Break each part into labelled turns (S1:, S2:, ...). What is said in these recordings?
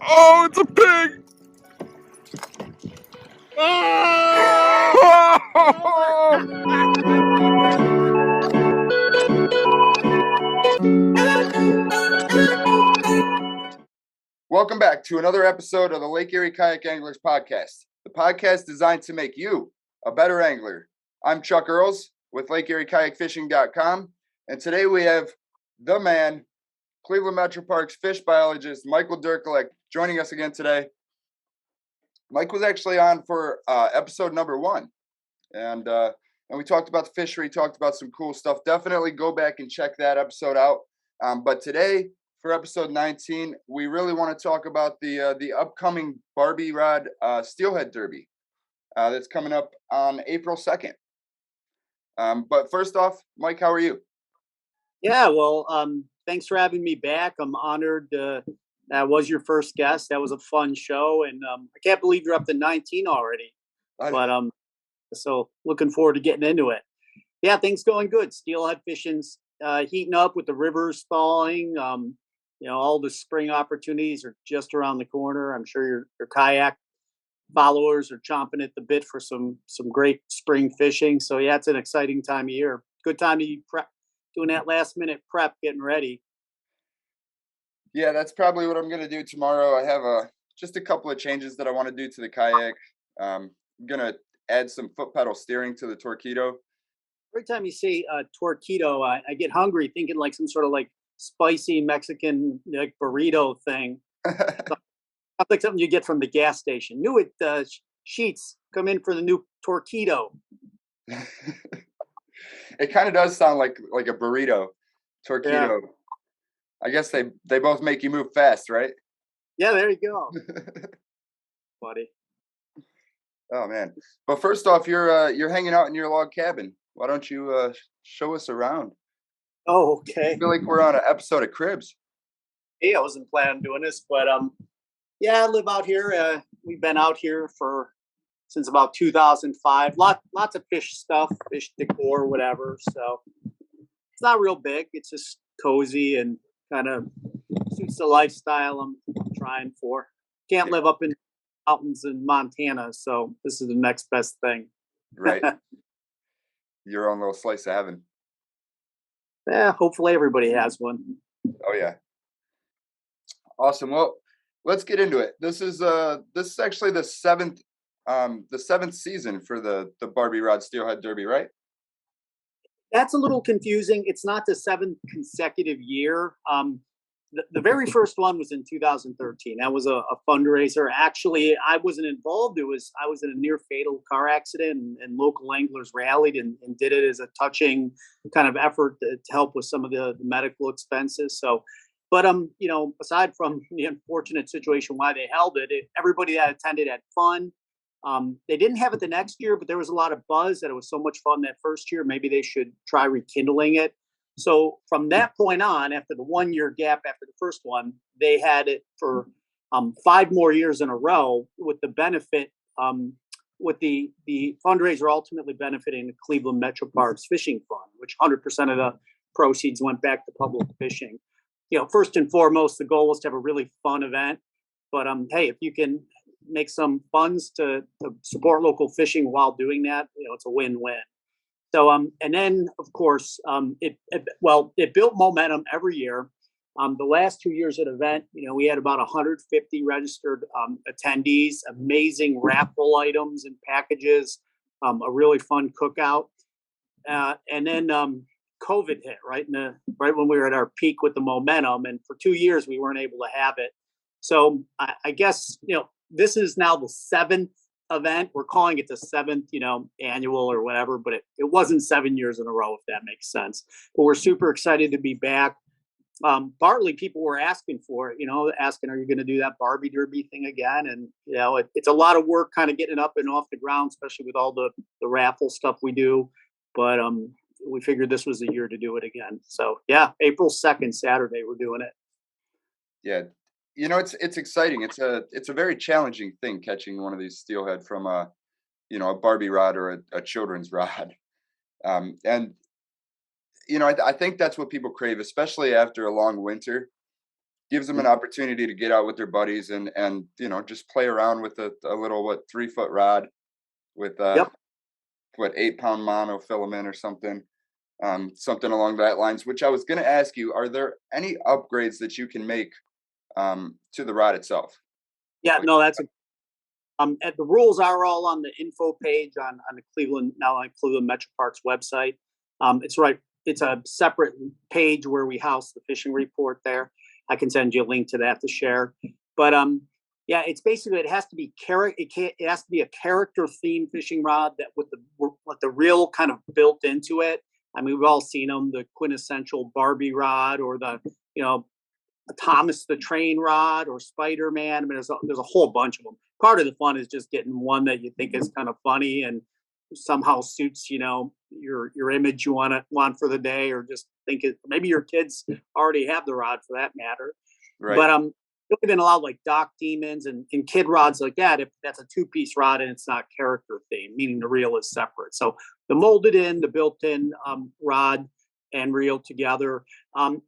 S1: Oh, it's a pig! Welcome back to another episode of the Lake Erie Kayak Anglers Podcast, the podcast designed to make you a better angler. I'm Chuck Earls with LakeErieKayakFishing.com, and today we have the man, Cleveland Metroparks fish biologist Michael Durkalec, joining us again today. Mike was actually on for episode number 1, and we talked about the fishery, talked about some cool stuff. Definitely go back and check that episode out. But today, for episode 19, we really want to talk about the upcoming Barbie Rod Steelhead Derby that's coming up on April 2nd. But first off, Mike, how are you?
S2: Yeah, well, thanks for having me back. I'm honored. That was your first guest. That was a fun show, and I can't believe you're up to 19 already. But so looking forward to getting into it. Yeah, things going good. Steelhead fishing's heating up with the rivers thawing. All the spring opportunities are just around the corner. I'm sure your kayak followers are chomping at the bit for some great spring fishing. So yeah, it's an exciting time of year. Good time to prep, doing that last minute prep, getting ready.
S1: Yeah, that's probably what I'm going to do tomorrow. I have just a couple of changes that I want to do to the kayak. I'm going to add some foot pedal steering to the Torpedo.
S2: Every time you say Torpedo, I get hungry thinking like some sort of like spicy Mexican like burrito thing. Sounds like something you get from the gas station. New it, Sheets, come in for the new Torpedo.
S1: It kind of does sound like a burrito, Torpedo. Yeah. I guess they both make you move fast, right?
S2: Yeah, there you go. Buddy.
S1: Oh man. But first off, you're hanging out in your log cabin. Why don't you show us around?
S2: Oh, okay.
S1: I feel like we're on an episode of Cribs.
S2: Hey, I wasn't planning on doing this, but yeah, I live out here. We've been out here since about 2005. Lots of fish stuff, fish decor, whatever. So it's not real big. It's just cozy and kind of suits the lifestyle I'm trying for. Can't live up in mountains in Montana, so this is the next best thing.
S1: Right. Your own little slice of heaven.
S2: Yeah, hopefully everybody has one.
S1: Oh yeah. Awesome. Well, let's get into it. This is actually the seventh season for the Barbie Rod Steelhead Derby, right?
S2: That's a little confusing. It's not the 7th consecutive year. The very first one was in 2013. That was a fundraiser. Actually, I wasn't involved. I was in a near fatal car accident, and local anglers rallied and did it as a touching kind of effort to help with some of the medical expenses. So, but aside from the unfortunate situation why they held it, everybody that attended had fun. They didn't have it the next year, but there was a lot of buzz that it was so much fun that first year. Maybe they should try rekindling it. So from that point on, after the 1-year gap after the first one, they had it for 5 more years in a row, with the benefit, with the fundraiser ultimately benefiting the Cleveland Metroparks Fishing Fund, which 100% of the proceeds went back to public fishing. First and foremost, the goal was to have a really fun event. But hey, if you can make some funds to support local fishing while doing that, it's a win-win. So, and then of course, it built momentum every year. The last 2 years at the event, we had about 150 registered attendees, amazing raffle items and packages, a really fun cookout. And then COVID hit right when we were at our peak with the momentum. And for 2 years, we weren't able to have it. So I guess, this is now the 7th event. We're calling it the 7th, annual or whatever, but it wasn't 7 years in a row, if that makes sense. But we're super excited to be back. Partly people were asking for it, asking, are you going to do that Barbie Derby thing again? And, it's a lot of work kind of getting it up and off the ground, especially with all the raffle stuff we do. But we figured this was the year to do it again. So yeah, April 2nd, Saturday, we're doing it.
S1: Yeah. It's exciting. It's a very challenging thing catching one of these steelhead from a Barbie rod or a children's rod. I think that's what people crave, especially after a long winter. gives them an opportunity to get out with their buddies and just play around with a little 3-foot rod with 8-pound monofilament or something. Something along that lines, which I was going to ask you, are there any upgrades that you can make to the rod itself?
S2: Yeah, no, that's and the rules are all on the info page on the Cleveland Metroparks website. It's a separate page where we house the fishing report there. I can send you a link to that to share. But it's basically, it has to be it has to be a character themed fishing rod that with the reel kind of built into it. I mean, we've all seen them, the quintessential Barbie rod or the, Thomas the Train rod or Spider-Man. I mean, there's a whole bunch of them. Part of the fun is just getting one that you think is kind of funny and somehow suits, your image you want for the day, or just maybe your kids already have the rod for that matter.
S1: Right.
S2: But you've been allowed like Dock Demons and kid rods like that if that's a 2-piece rod and it's not character themed, meaning the reel is separate. So the molded in, the built-in rod and reel together.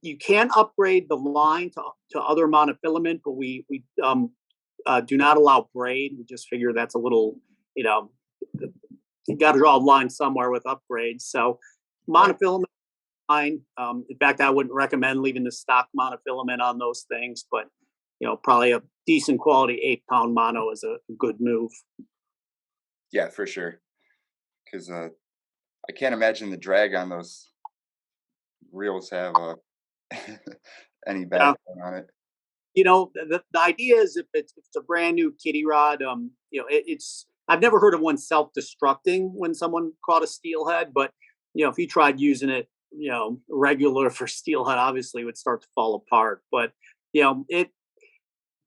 S2: You can upgrade the line to other monofilament, but we do not allow braid. We just figure that's a little, you got to draw a line somewhere with upgrades. So monofilament line. In fact, I wouldn't recommend leaving the stock monofilament on those things, but probably a decent quality 8-pound mono is a good move.
S1: Yeah, for sure. Because I can't imagine the drag on those reels have any backbone on it.
S2: The idea is if it's a brand new kiddie rod, I've never heard of one self-destructing when someone caught a steelhead, but if you tried using it, regular for steelhead, obviously it would start to fall apart. But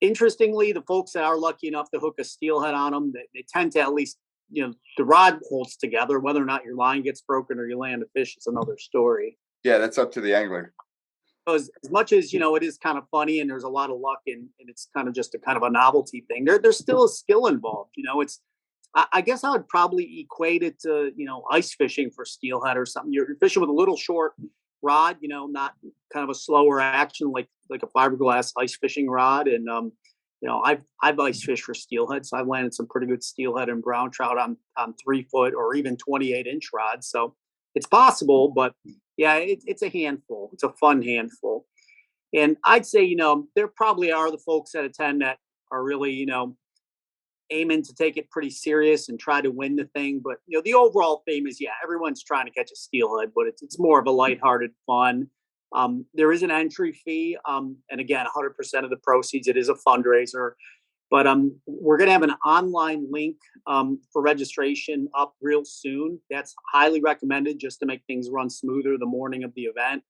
S2: interestingly, the folks that are lucky enough to hook a steelhead on them, they tend to at least, the rod holds together. Whether or not your line gets broken or you land a fish is another story.
S1: Yeah, that's up to the angler.
S2: As much as it is kind of funny and there's a lot of luck and it's kind of just a novelty thing, there's still a skill involved. I guess I would probably equate it to ice fishing for steelhead or something. You're fishing with a little short rod, not kind of a slower action like a fiberglass ice fishing rod. And I've ice fished for steelhead, so I've landed some pretty good steelhead and brown trout on 3-foot or even 28-inch rods. So it's possible, but yeah, it's a handful. It's a fun handful. And I'd say, there probably are the folks that attend that are really, aiming to take it pretty serious and try to win the thing. But, the overall theme is, everyone's trying to catch a steelhead, but it's more of a lighthearted fun. There is an entry fee. And again, 100% of the proceeds, it is a fundraiser. But we're going to have an online link for registration up real soon. That's highly recommended just to make things run smoother the morning of the event.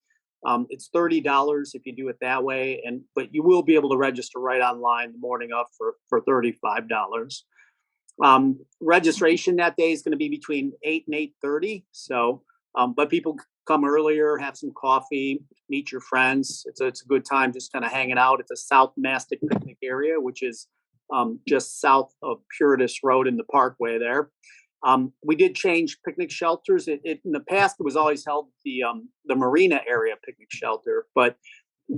S2: It's $30 if you do it that way, but you will be able to register right online the morning of for $35. Registration that day is going to be between 8 and 8:30. So, but people come earlier, have some coffee, meet your friends. It's a good time just kind of hanging out. It's a South Mastic picnic area, which is just south of Puritas Road in the Parkway there. We did change picnic shelters. In the past, it was always held at the Marina area picnic shelter, but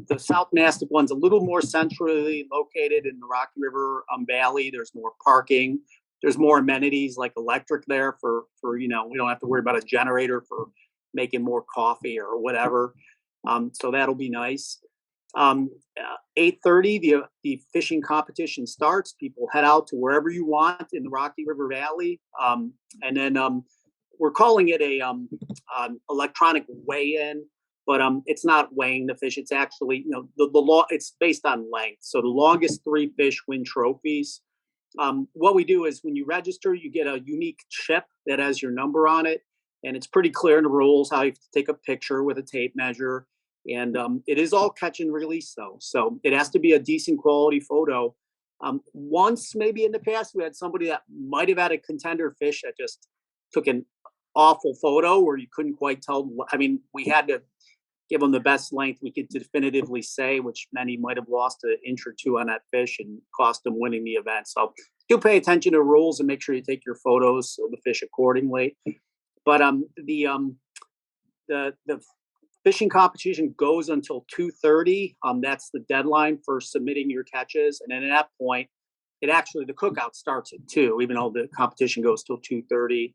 S2: the South Mastic one's a little more centrally located in the Rocky River Valley. There's more parking. There's more amenities like electric there for we don't have to worry about a generator for making more coffee or whatever. So that'll be nice. 8:30, the fishing competition starts. People head out to wherever you want in the Rocky River Valley, and then we're calling it a electronic weigh-in, but it's not weighing the fish. It's actually the law. It's based on length. So the longest 3 fish win trophies. What we do is when you register, you get a unique chip that has your number on it, and it's pretty clear in the rules how you have to take a picture with a tape measure. And it is all catch and release, though. So it has to be a decent quality photo. Once, maybe in the past, we had somebody that might have had a contender fish that just took an awful photo where you couldn't quite tell. I mean, we had to give them the best length we could definitively say, which many might have lost an inch or two on that fish and cost them winning the event. So do pay attention to rules and make sure you take your photos of the fish accordingly. But the Fishing competition goes until 2:30. That's the deadline for submitting your catches, and then at that point, the cookout starts at 2, even though the competition goes till 2:30.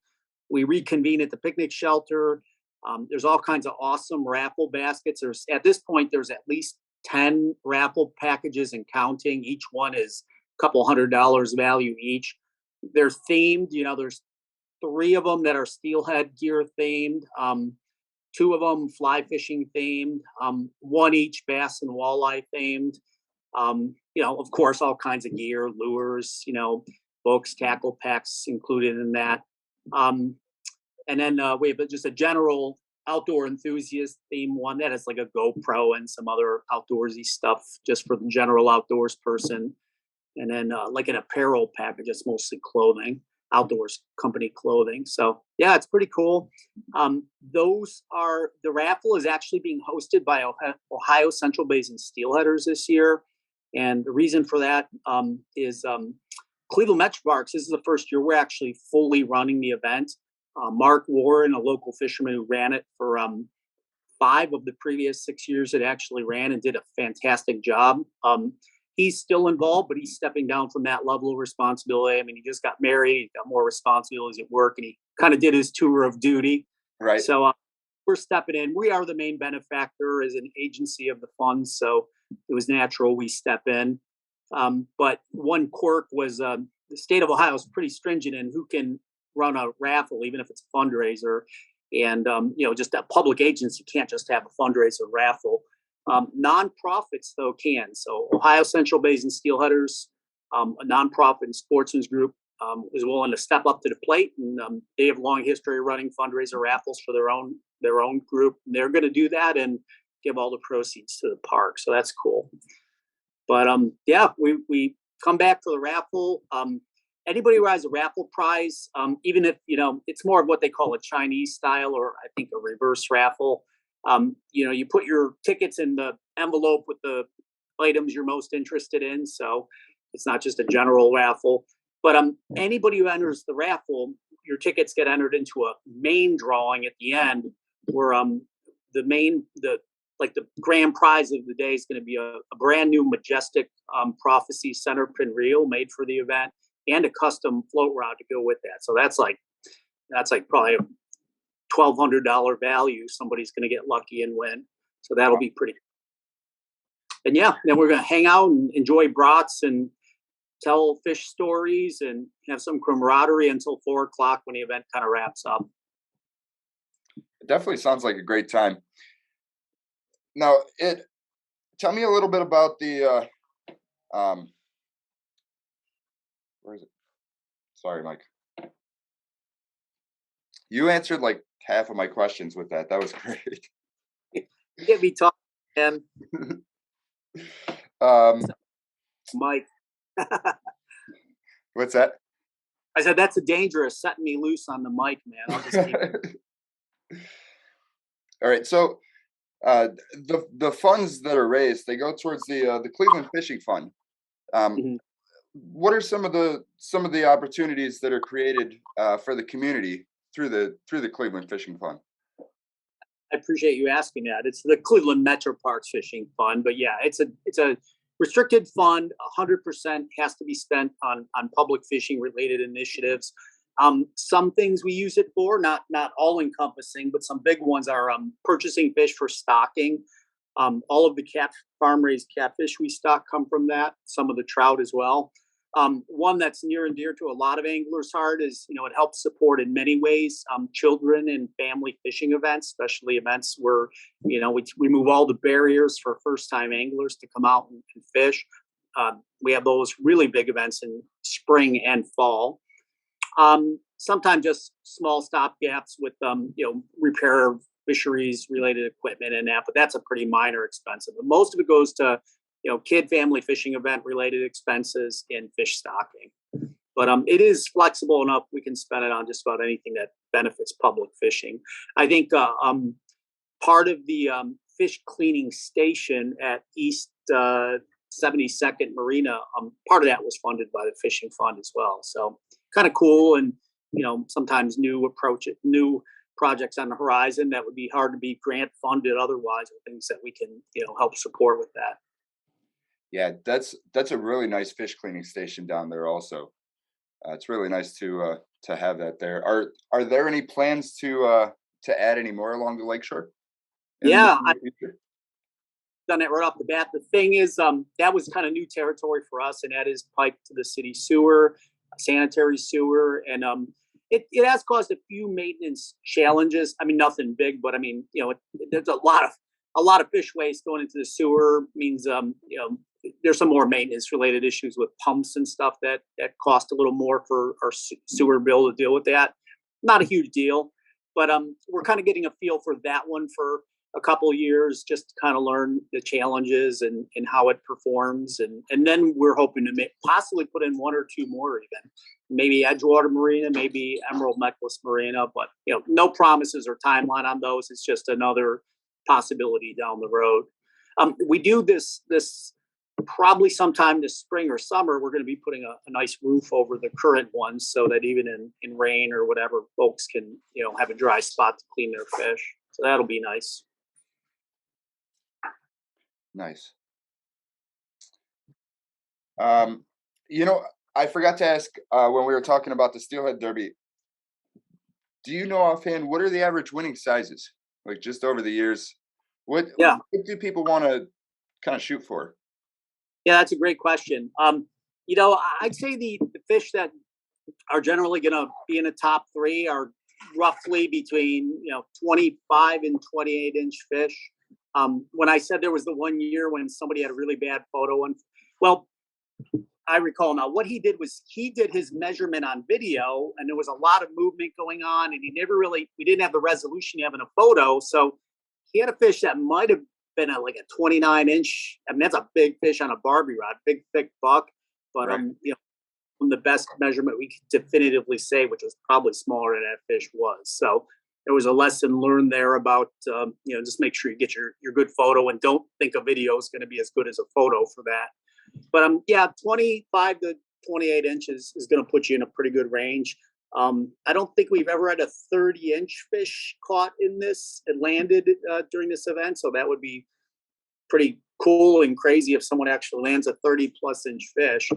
S2: We reconvene at the picnic shelter. There's all kinds of awesome raffle baskets. At this point, there's at least 10 raffle packages and counting. Each one is a couple $100 value each. They're themed. There's 3 of them that are steelhead gear themed. 2 of them fly fishing themed. 1 each bass and walleye themed. Of course, all kinds of gear, lures, books, tackle packs included in that. And then we have just a general outdoor enthusiast theme one that is like a GoPro and some other outdoorsy stuff just for the general outdoors person. And then like an apparel package, it's mostly clothing, outdoors company clothing. So yeah, it's pretty cool. The raffle is actually being hosted by Ohio Central Basin Steelheaders this year. And the reason for that is Cleveland Metroparks. This is the first year we're actually fully running the event. Mark Warren, a local fisherman who ran it for 5 of the previous 6 years, it actually ran and did a fantastic job. He's still involved, but he's stepping down from that level of responsibility. I mean, he just got married, he's got more responsibilities at work, and he kind of did his tour of duty.
S1: Right.
S2: So we're stepping in. We are the main benefactor as an agency of the funds, so it was natural we step in. But one quirk was the state of Ohio is pretty stringent in who can run a raffle, even if it's a fundraiser. And, just a public agency can't just have a fundraiser raffle. Nonprofits, though, can. So Ohio Central Basin Steelheaders, a nonprofit and sportsman's group, is willing to step up to the plate. And they have a long history of running fundraiser raffles for their own group. And they're going to do that and give all the proceeds to the park. So that's cool. But, we come back for the raffle. Anybody who has a raffle prize, even if, it's more of what they call a Chinese style, or I think a reverse raffle. You put your tickets in the envelope with the items you're most interested in. So it's not just a general raffle. But anybody who enters the raffle, your tickets get entered into a main drawing at the end, where the grand prize of the day is going to be a brand new Majestic Prophecy center pin reel made for the event, and a custom float rod to go with that. So that's like probably a $1,200 value. Somebody's going to get lucky and win. So that'll be pretty. And then we're going to hang out and enjoy brats and tell fish stories and have some camaraderie until 4:00 when the event kind of wraps up.
S1: It definitely sounds like a great time. Now, tell me a little bit about the where is it? Sorry, Mike. You answered like half of my questions with that. That was great.
S2: You get me talking, man. Mike.
S1: What's that?
S2: I said that's a dangerous setting me loose on the mic, man. I'll just keep
S1: All right. So the funds that are raised, they go towards the Cleveland Fishing Fund. What are some of the opportunities that are created for the community through the Cleveland Fishing Fund?
S2: I appreciate you asking that. It's the Cleveland Metroparks Fishing Fund, but yeah, it's a restricted fund. 100% has to be spent on public fishing related initiatives. Some things we use it for, not all encompassing, but some big ones are purchasing fish for stocking. All of the farm raised catfish we stock come from that. Some of the trout as well. One that's near and dear to a lot of anglers' heart is, it helps support in many ways children and family fishing events, especially events where, we remove all the barriers for first-time anglers to come out and fish. We have those really big events in spring and fall. Sometimes just small stopgaps with, repair of fisheries-related equipment and that, but that's a pretty minor expense. But most of it goes to kid family fishing event related expenses and fish stocking. But it is flexible enough we can spend it on just about anything that benefits public fishing. I think part of the fish cleaning station at East 72nd Marina, part of that was funded by the Fishing Fund as well. So kind of cool, and sometimes new projects on the horizon that would be hard to be grant funded otherwise, or things that we can, help support with that.
S1: Yeah, that's a really nice fish cleaning station down there also. It's really nice to have that there. Are there any plans to add any more along the lakeshore in
S2: Yeah,
S1: the future?
S2: done it right off the bat. The thing is, that was kind of new territory for us, and that is piped to the city sewer, sanitary sewer, and it has caused a few maintenance challenges. I mean, nothing big, but I mean, there's a lot of fish waste going into the sewer means there's some more maintenance related issues with pumps and stuff that cost a little more for our sewer bill to deal with that. Not a huge deal, but we're kind of getting a feel for that one for a couple of years, just to kind of learn the challenges and how it performs. And then we're hoping to possibly put in one or two more, even maybe Edgewater Marina, maybe Emerald Necklace Marina, but no promises or timeline on those. It's just another possibility down the road. We do this probably sometime this spring or summer. We're going to be putting a nice roof over the current ones so that even in rain or whatever, folks can have a dry spot to clean their fish. So that'll be nice.
S1: Nice. I forgot to ask when we were talking about the Steelhead Derby. Do you know offhand what are the average winning sizes? Like just over the years, what do people want to kind of shoot for?
S2: Yeah, that's a great question. I'd say the fish that are generally going to be in the top three are roughly between 25 and 28-inch fish. When I said there was the one year when somebody had a really bad photo, I recall now what he did was he did his measurement on video, and there was a lot of movement going on, and we didn't have the resolution you have in a photo. So he had a fish that might have been like a 29-inch. I mean, that's a big fish on a Barbie rod, big, thick buck. But,
S1: right.
S2: From the best measurement we could definitively say, which was probably smaller than that fish was. So there was a lesson learned there about, just make sure you get your good photo and don't think a video is going to be as good as a photo for that. But 25 to 28 inches is going to put you in a pretty good range. I don't think we've ever had a 30-inch fish caught in this and landed during this event. So that would be pretty cool and crazy if someone actually lands a 30-plus-inch fish.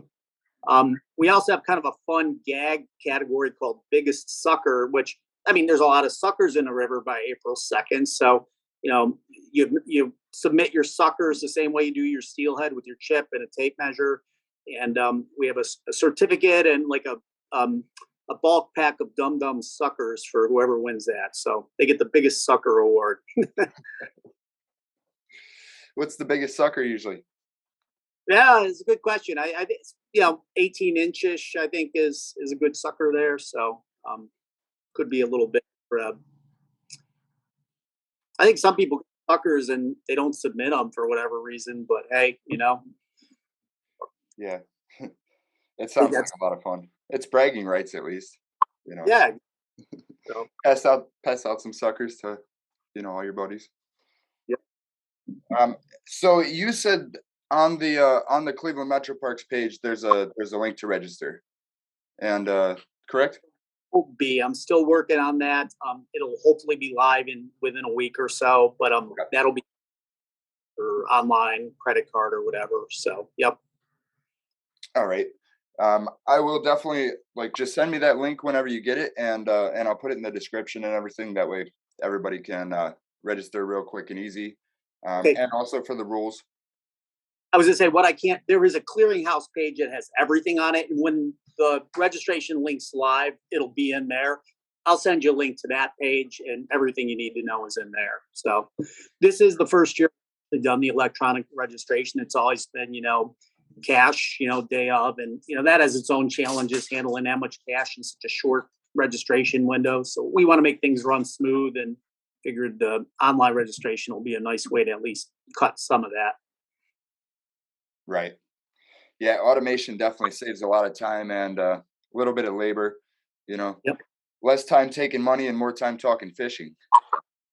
S2: We also have kind of a fun gag category called Biggest Sucker, which, I mean, there's a lot of suckers in the river by April 2nd. So, you submit your suckers the same way you do your steelhead with your chip and a tape measure. And we have a certificate and like a bulk pack of Dum Dum suckers for whoever wins that. So they get the Biggest Sucker award.
S1: What's the biggest sucker usually?
S2: Yeah, it's a good question. I think 18 inch-ish, I think is a good sucker there. So could be a little bit. I think some people get suckers and they don't submit them for whatever reason. But hey,
S1: Yeah, it sounds like a lot of fun. It's bragging rights, at least.
S2: Yeah. So,
S1: pass out some suckers to all your buddies.
S2: Yeah.
S1: So you said on the Cleveland Metroparks page, there's a link to register, and correct?
S2: I'm still working on that. It'll hopefully be live within a week or so, but
S1: Okay.
S2: that'll be for online credit card or whatever. So, yep.
S1: All right. I will definitely just send me that link whenever you get it, and I'll put it in the description and everything. That way, everybody can register real quick and easy.
S2: Okay.
S1: And also for the rules.
S2: I was gonna say there is a clearinghouse page that has everything on it, and when the registration link's live, it'll be in there. I'll send you a link to that page, and everything you need to know is in there. So this is the first year they've done the electronic registration. It's always been, cash, day of, and that has its own challenges handling that much cash in such a short registration window. So we want to make things run smooth, and figured the online registration will be a nice way to at least cut some of that.
S1: Right. Yeah, automation definitely saves a lot of time and a little bit of labor.
S2: Yep.
S1: Less time taking money and more time talking fishing.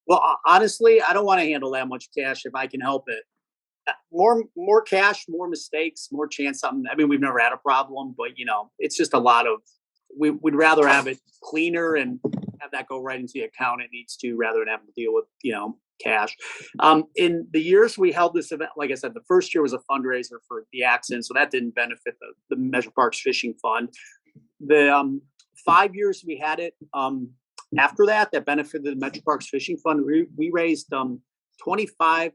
S2: Well, honestly, I don't want to handle that much cash if I can help it. More cash, more mistakes, more chance something. I mean, we've never had a problem, but it's just a lot of. We'd rather have it cleaner and have that go right into the account it needs to, rather than having to deal with, cash. In the years we held this event, like I said, the first year was a fundraiser for the accident, so that didn't benefit the Metroparks Fishing Fund. The 5 years we had it, after that benefited the Metroparks Fishing Fund. We raised $25,400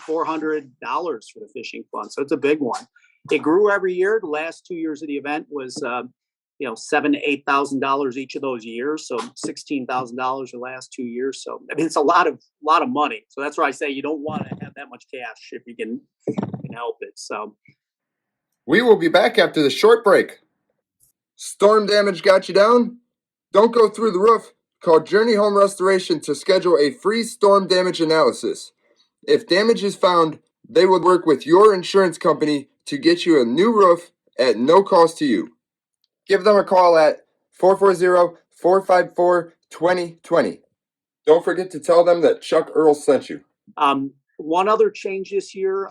S2: for the fishing fund, so it's a big one. It grew every year. The last 2 years of the event was $7,000 to $8,000 each of those years, so $16,000 the last 2 years. So I mean, it's a lot of money. So that's why I say you don't want to have that much cash if you can help it. So
S1: We will be back after the short break. Storm damage got you down? Don't go through the roof. Call Journey Home Restoration to schedule a free storm damage analysis. If damage is found, they will work with your insurance company to get you a new roof at no cost to you. Give them a call at 440-454-2020. Don't forget to tell them that Chuck Earls sent you.
S2: One other change this year,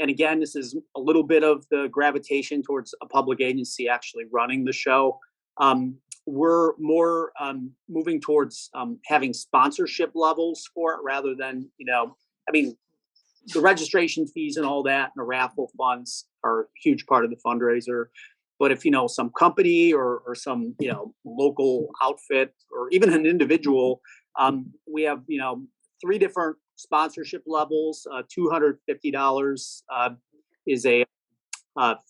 S2: and again, this is a little bit of the gravitation towards a public agency actually running the show. We're more moving towards having sponsorship levels for it, rather than, the registration fees and all that, and the raffle funds are a huge part of the fundraiser. But if, some company or some, local outfit, or even an individual, we have, 3 different sponsorship levels. $250 is a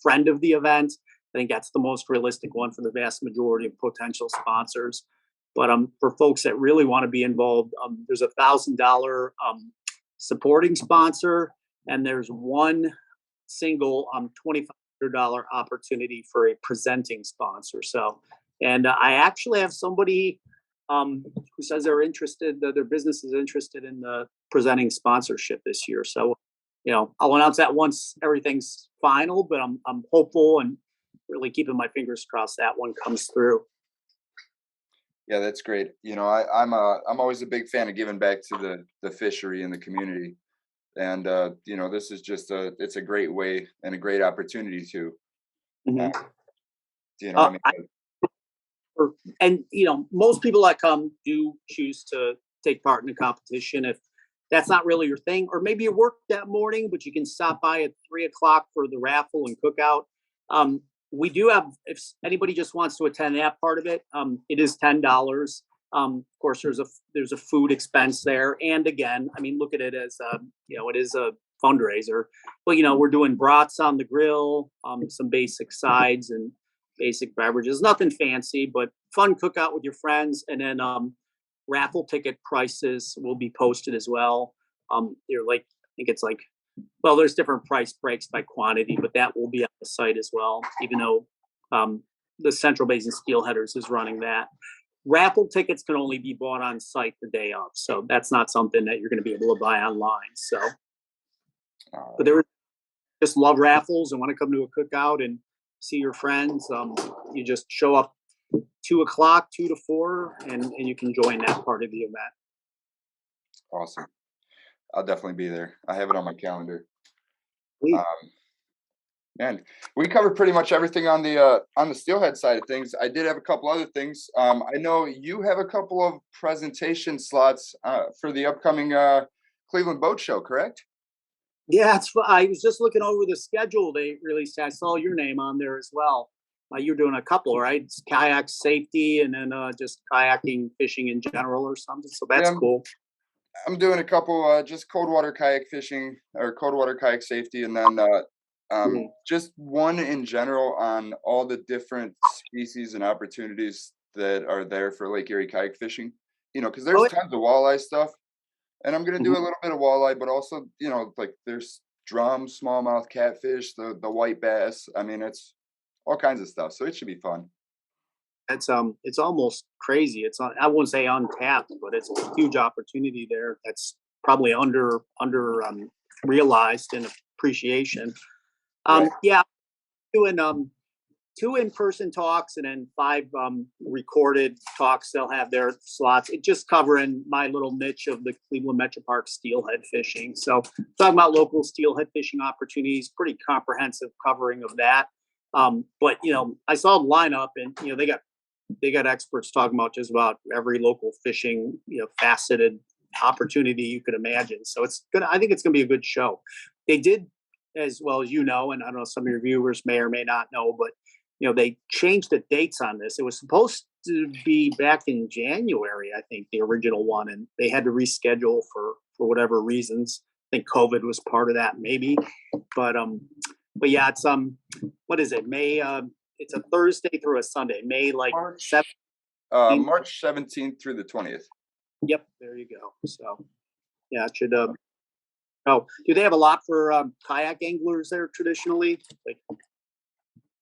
S2: friend of the event. I think that's the most realistic one for the vast majority of potential sponsors. But for folks that really want to be involved, there's a $1,000 supporting sponsor, and there's one single $2,500 opportunity for a presenting sponsor. So, and I actually have somebody who says they're interested, that their business is interested in the presenting sponsorship this year. So, I'll announce that once everything's final, but I'm hopeful and really keeping my fingers crossed that one comes through.
S1: Yeah, that's great. I'm always a big fan of giving back to the fishery and the community. And, this is just it's a great way and a great opportunity to,
S2: and most people that come do choose to take part in the competition. If that's not really your thing, or maybe you work that morning, but you can stop by at 3:00 for the raffle and cookout. We do have, if anybody just wants to attend that part of it, it is $10. Of course, there's a food expense there, and again, look at it as it is a fundraiser. But we're doing brats on the grill, some basic sides and basic beverages, nothing fancy, but fun cookout with your friends. And then raffle ticket prices will be posted as well. They're I think it's there's different price breaks by quantity, but that will be on the site as well, even though the Central Basin Steelheaders is running that. Raffle tickets can only be bought on site the day of, so that's not something that you're going to be able to buy online. So, but there just love raffles and want to come to a cookout and see your friends. You just show up 2:00, 2 to 4, and you can join that part of the event.
S1: Awesome. I'll definitely be there. I have it on my calendar. And we covered pretty much everything on the steelhead side of things. I did have a couple other things. I know you have a couple of presentation slots for the upcoming Cleveland Boat Show, correct?
S2: Yeah, I was just looking over the schedule they released. I saw your name on there as well. You're doing a couple, right? It's kayak safety, and then just kayaking, fishing in general, or something. So that's cool.
S1: I'm doing a couple, just cold water kayak fishing or cold water kayak safety, and then just one in general on all the different species and opportunities that are there for Lake Erie kayak fishing. Because there's tons of walleye stuff, and I'm gonna do a little bit of walleye, but also there's drum, smallmouth catfish, the white bass. It's all kinds of stuff, so it should be fun.
S2: It's almost crazy. I wouldn't say untapped, but it's a huge opportunity there. That's probably under realized in appreciation. Yeah, doing 2 in-person talks and then 5 recorded talks. They'll have their slots. It just covering my little niche of the Cleveland Metroparks steelhead fishing. So talking about local steelhead fishing opportunities, pretty comprehensive covering of that. But I saw the lineup, and they got they got experts talking about just about every local fishing, faceted opportunity you could imagine. So it's good. I think it's going to be a good show. They did, as well as and I don't know, some of your viewers may or may not know, but they changed the dates on this. It was supposed to be back in January, I think, the original one, and they had to reschedule for whatever reasons. I think COVID was part of that, maybe. But yeah, it's what is it? May it's a Thursday through a Sunday. May
S1: March
S2: 17th.
S1: March 17th through the 20th.
S2: Yep, there you go. So yeah, it should oh, do they have a lot for kayak anglers there traditionally?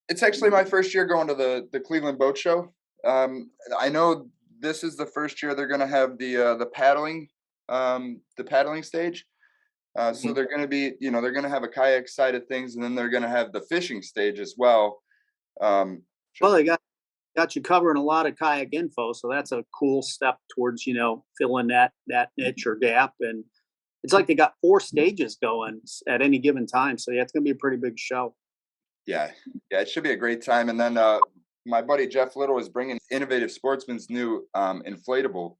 S1: It's actually my first year going to the Cleveland Boat Show. I know this is the first year they're going to have the paddling stage. So they're going to be, they're going to have a kayak side of things, and then they're going to have the fishing stage as well.
S2: Well, they got you covering a lot of kayak info, so that's a cool step towards filling that niche or gap. And it's like they got 4 stages going at any given time, so yeah, it's going to be a pretty big show.
S1: Yeah, it should be a great time. And then my buddy Jeff Little is bringing Innovative Sportsman's new Inflatable.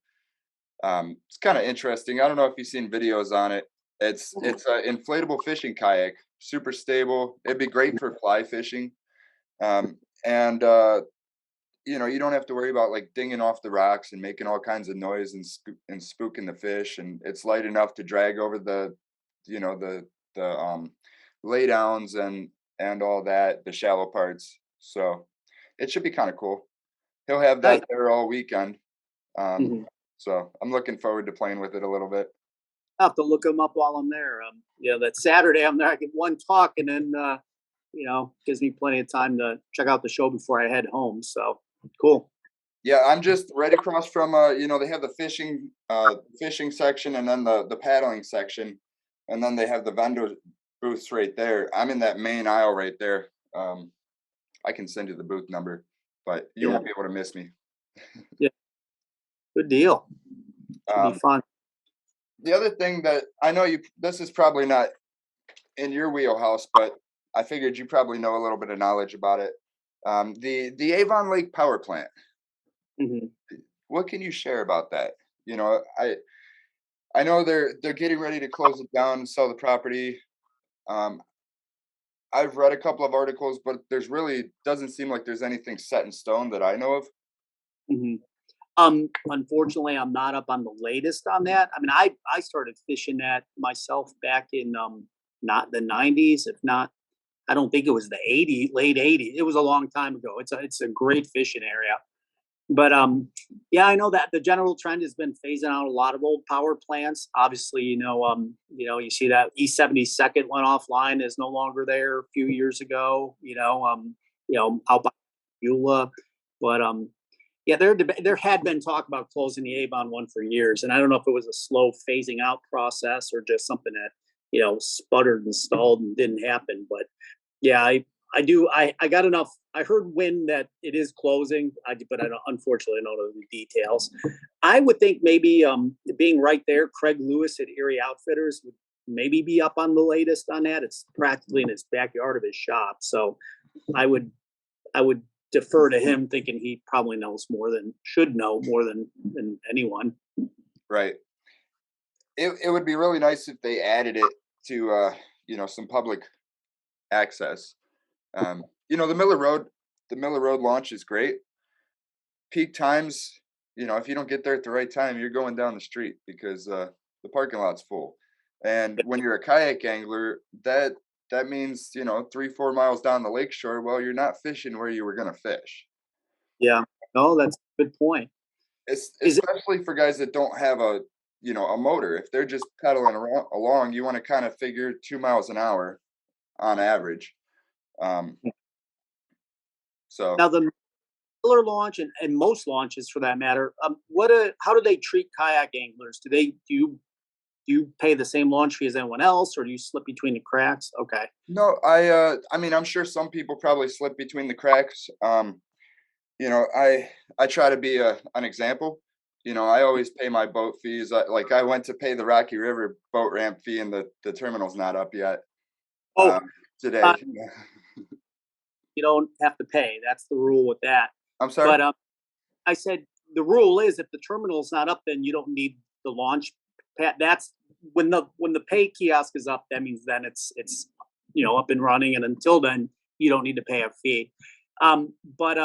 S1: It's kind of interesting. I don't know if you've seen videos on it. It's an inflatable fishing kayak, super stable. It'd be great for fly fishing, and you don't have to worry about like dinging off the rocks and making all kinds of noise and spooking the fish. And it's light enough to drag over the lay downs and all that, the shallow parts. So it should be kind of cool. He'll have that there all weekend. So I'm looking forward to playing with it a little bit.
S2: I'll have to look them up while I'm there. That Saturday I'm there. I get one talk, and then gives me plenty of time to check out the show before I head home. So cool.
S1: Yeah, I'm just right across from they have the fishing section, and then the paddling section, and then they have the vendor booths right there. I'm in that main aisle right there. I can send you the booth number, but you won't be able to miss me.
S2: Yeah, good deal. It'll be fun.
S1: The other thing that I know this is probably not in your wheelhouse, but I figured you probably know a little bit of knowledge about it. The Avon Lake Power Plant. What can you share about that? I know they're getting ready to close it down and sell the property. I've read a couple of articles, but there's really doesn't seem like there's anything set in stone that I know of.
S2: Unfortunately, I'm not up on the latest on that. I mean, I started fishing that myself back in not the 90s, if not, I don't think it was the late 80s. It was a long time ago. It's a great fishing area. But yeah, I know that the general trend has been phasing out a lot of old power plants. Obviously, you see that E72nd went offline, is no longer there a few years ago. Out by Beulah, but yeah, there had been talk about closing the Avon one for years, and I don't know if it was a slow phasing out process or just something that sputtered and stalled and didn't happen. But yeah, I got enough. I heard wind that it is closing, but I unfortunately don't know the details. I would think maybe being right there, Craig Lewis at Erie Outfitters would maybe be up on the latest on that. It's practically in his backyard of his shop, so I would defer to him, thinking he probably should know more than anyone.
S1: Right. It would be really nice if they added it to some public access. The Miller Road launch is great. Peak times, if you don't get there at the right time, you're going down the street because the parking lot's full. And when you're a kayak angler, that means 3-4 miles down the lakeshore. Well, you're not fishing where you were going to fish.
S2: Yeah, no, that's a good point.
S1: Especially for guys that don't have a motor. If they're just pedaling along, you want to kind of figure 2 miles an hour on average. So
S2: now the Miller launch and most launches for that matter, how do they treat kayak anglers? Do you pay the same launch fee as anyone else, or do you slip between the cracks? Okay.
S1: No, I mean, I'm sure some people probably slip between the cracks. I try to be an example. I always pay my boat fees. I went to pay the Rocky River boat ramp fee, and the terminal's not up yet. Today.
S2: You don't have to pay. That's the rule with that.
S1: I'm sorry.
S2: But I said, the rule is if the terminal's not up, then you don't need the launch pad. That's when the pay kiosk is up, that means then it's up and running. And until then, you don't need to pay a fee. But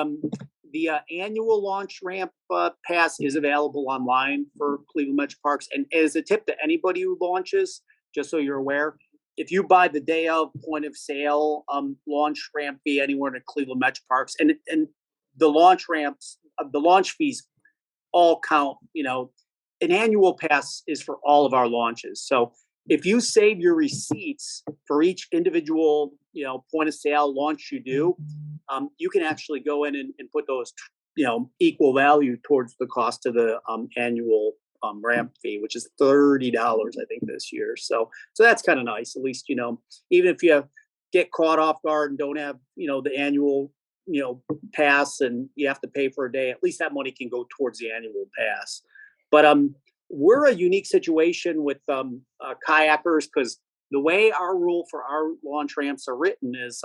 S2: the annual launch ramp pass is available online for Cleveland Metroparks. And as a tip to anybody who launches, just so you're aware, if you buy the day of point of sale launch ramp fee anywhere in Cleveland Metroparks, and the launch ramps, the launch fees all count. An annual pass is for all of our launches. So if you save your receipts for each individual, point of sale launch you do, you can actually go in and put those, equal value towards the cost of the annual ramp fee, which is $30, I think, this year. So that's kind of nice. At least, even if you get caught off guard and don't have, the annual, pass and you have to pay for a day, at least that money can go towards the annual pass. But we're a unique situation with kayakers because the way our rule for our launch ramps are written is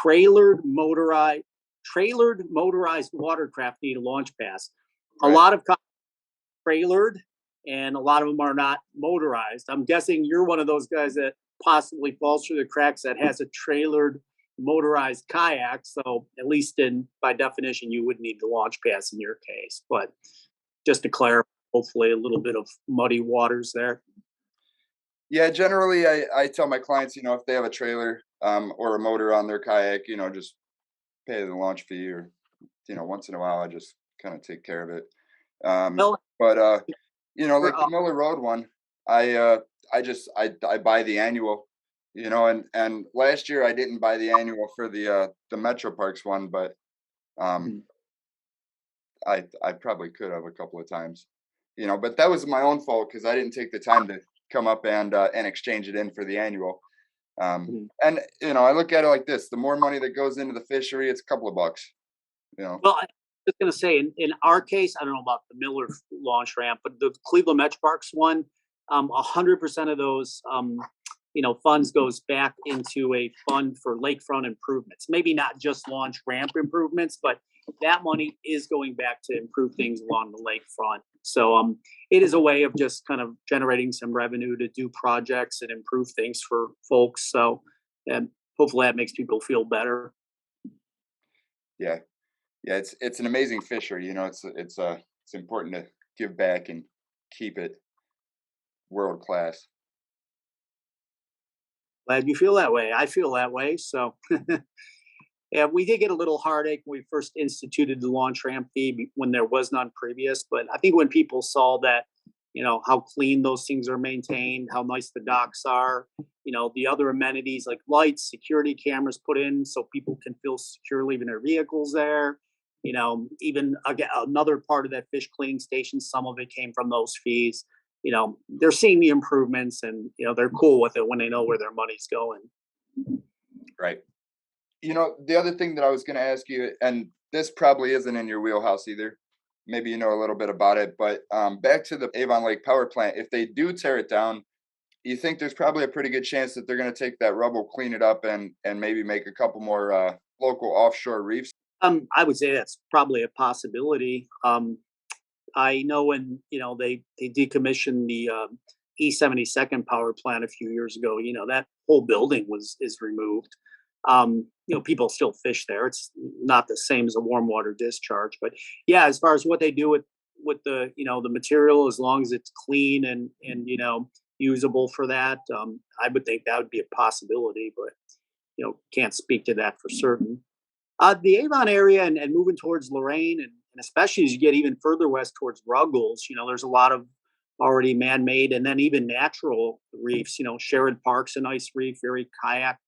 S2: trailered motorized watercraft need a launch pass. Right. A lot of trailered, and a lot of them are not motorized. I'm guessing you're one of those guys that possibly falls through the cracks that has a trailered motorized kayak. So at least by definition, you would need the launch pass in your case. But just to clarify, hopefully a little bit of muddy waters there.
S1: Yeah, generally I tell my clients, if they have a trailer or a motor on their kayak, just pay the launch fee, or once in a while I just kind of take care of it. But like the Miller Road one, I buy the annual, and last year I didn't buy the annual for the Metroparks one, but I probably could have a couple of times, but that was my own fault because I didn't take the time to come up and exchange it in for the annual. And I look at it like this: the more money that goes into the fishery, it's a couple of bucks.
S2: Well, I was going to say, in our case, I don't know about the Miller launch ramp, but the Cleveland Metroparks one, 100% of those funds goes back into a fund for lakefront improvements. Maybe not just launch ramp improvements, but that money is going back to improve things along the lakefront. So it is a way of just kind of generating some revenue to do projects and improve things for folks. So hopefully that makes people feel better.
S1: Yeah, it's an amazing fishery. It's important to give back and keep it world class.
S2: Glad you feel that way. I feel that way. So, yeah, we did get a little heartache when we first instituted the launch ramp fee when there was none previous. But I think when people saw that, how clean those things are maintained, how nice the docks are, the other amenities like lights, security cameras put in so people can feel secure leaving their vehicles there. Even again, another part of that fish cleaning station, some of it came from those fees. They're seeing the improvements and, they're cool with it when they know where their money's going.
S1: Right. The other thing that I was going to ask you, and this probably isn't in your wheelhouse either, maybe you know a little bit about it, but back to the Avon Lake power plant, if they do tear it down, you think there's probably a pretty good chance that they're going to take that rubble, clean it up, and maybe make a couple more local offshore reefs?
S2: I would say that's probably a possibility. I know when they decommissioned the E72nd power plant a few years ago, that whole building is removed. People still fish there. It's not the same as a warm water discharge, but yeah, as far as what they do with the the material, as long as it's clean and usable for that, I would think that would be a possibility, but can't speak to that for certain. The Avon area and moving towards Lorraine, and especially as you get even further west towards Ruggles, there's a lot of already man-made and then even natural reefs. Sherrod Park's a nice reef, very kayak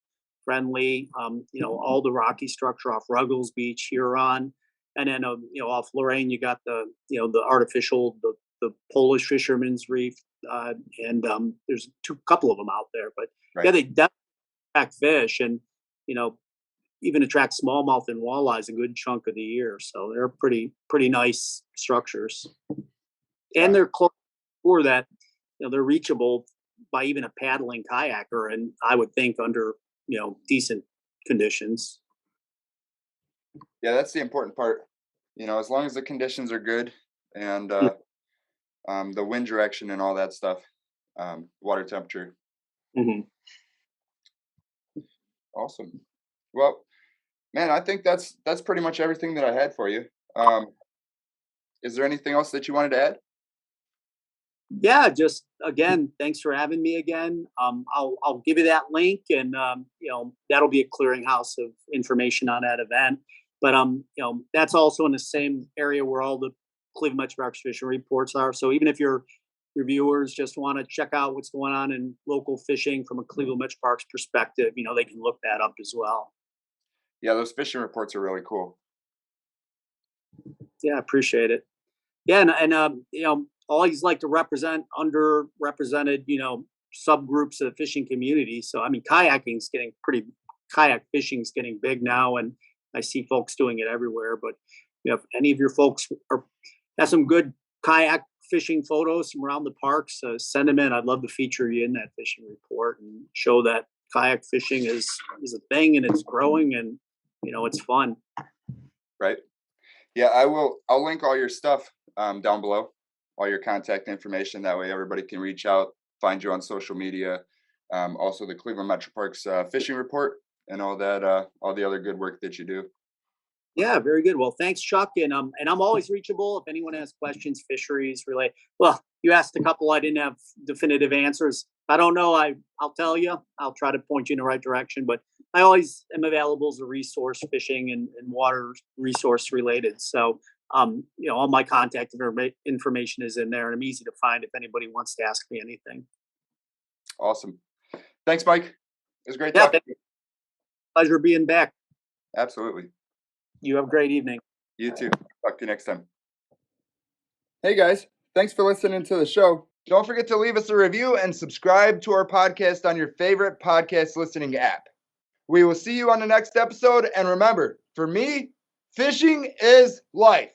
S2: friendly. All the rocky structure off Ruggles Beach, Huron, and then off Lorraine you got the the artificial the Polish Fisherman's Reef, and there's couple of them out there, but right. Yeah, they definitely attract fish and even attract smallmouth and walleyes a good chunk of the year. So they're pretty nice structures. And they're close for that, they're reachable by even a paddling kayaker. And I would think under, decent conditions.
S1: Yeah, that's the important part. as long as the conditions are good and the wind direction and all that stuff, water temperature.
S2: Mm-hmm.
S1: Awesome. Well, man, I think that's pretty much everything that I had for you. Is there anything else that you wanted to add?
S2: Yeah, just again, thanks for having me again. I'll give you that link, and that'll be a clearinghouse of information on that event. But that's also in the same area where all the Cleveland Metroparks fishing reports are. So even if your viewers just want to check out what's going on in local fishing from a Cleveland Metroparks perspective, they can look that up as well.
S1: Yeah, those fishing reports are really cool.
S2: Yeah, I appreciate it. Yeah, and always like to represent underrepresented, subgroups of the fishing community. So I mean, kayak fishing is getting big now, and I see folks doing it everywhere. But if any of your folks have some good kayak fishing photos from around the parks, send them in. I'd love to feature you in that fishing report and show that kayak fishing is a thing and it's growing and it's fun.
S1: Right. Yeah, I will. I'll link all your stuff down below, all your contact information. That way everybody can reach out, find you on social media. Also the Cleveland Metroparks fishing report and all that, all the other good work that you do.
S2: Yeah, very good. Well, thanks, Chuck. And I'm always reachable if anyone has questions, fisheries related. Well, you asked a couple I didn't have definitive answers. I don't know. I'll tell you. I'll try to point you in the right direction. But I always am available as a resource, fishing and water resource related. So, all my contact information is in there, and I'm easy to find if anybody wants to ask me anything.
S1: Awesome. Thanks, Mike. It was great talking to you.
S2: Pleasure being back.
S1: Absolutely.
S2: You have a great evening.
S1: You too. Talk to you next time. Hey guys, thanks for listening to the show. Don't forget to leave us a review and subscribe to our podcast on your favorite podcast listening app. We will see you on the next episode. And remember, for me, fishing is life.